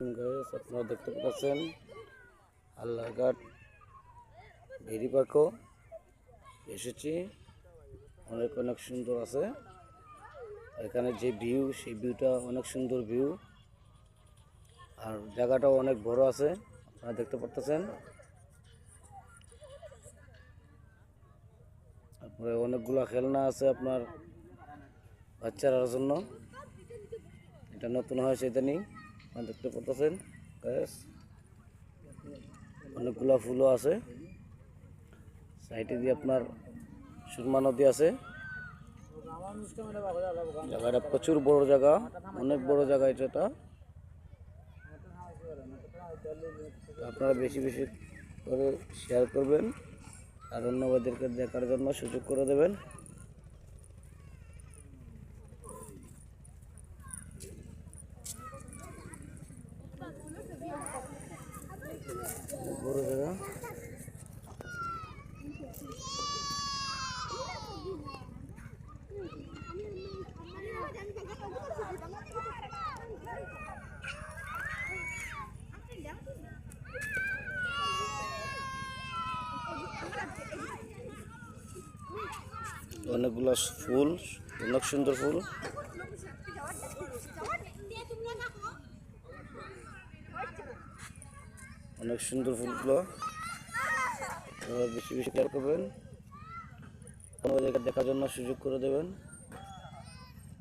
Guys আপনারা দেখতে পাচ্ছেন আল্লাহঘাট ভেরি পার্কও এসেছি। অনেক অনেক সুন্দর আছে এখানে যে ভিউ, সেই ভিউটা অনেক সুন্দর ভিউ, আর জায়গাটাও অনেক বড় আছে আপনারা দেখতে পাচ্ছেন। তারপরে অনেকগুলা খেলনা আছে আপনার বাচ্চারার জন্য, এটা নতুন হয়েছে ইদানিং আপনারা দেখতে পাচ্ছেন গাইস। অনেকগুলা ফুলও আছে, সাইডে দিয়ে আপনার সুরমা নদী আছে। জায়গাটা প্রচুর বড় জায়গা, অনেক বড় জায়গা এটা। আপনারা বেশি বেশি করে শেয়ার করবেন আর অন্যদেরকে দেখার জন্য সুযোগ করে দেবেন। বড় জায়গা, অনেকগুলো ফুল, অনেক সুন্দর ফুল। অনেক সুন্দর ফুলগুলো বেশি বেশি শেয়ার করবেন, কোনো জায়গা দেখার জন্য সুযোগ করে দেবেন।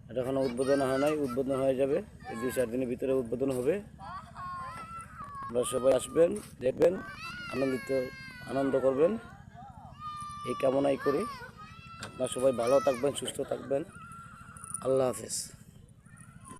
এটা এখনো উদ্বোধন হয় নাই, উদ্বোধন হয়ে যাবে, এই 2-4 দিনের ভিতরে উদ্বোধন হবে। আপনারা সবাই আসবেন, দেখবেন, আনন্দ করবেন, এই কামনাই করি। আপনারা সবাই ভালো থাকবেন, সুস্থ থাকবেন। আল্লাহ হাফেজ।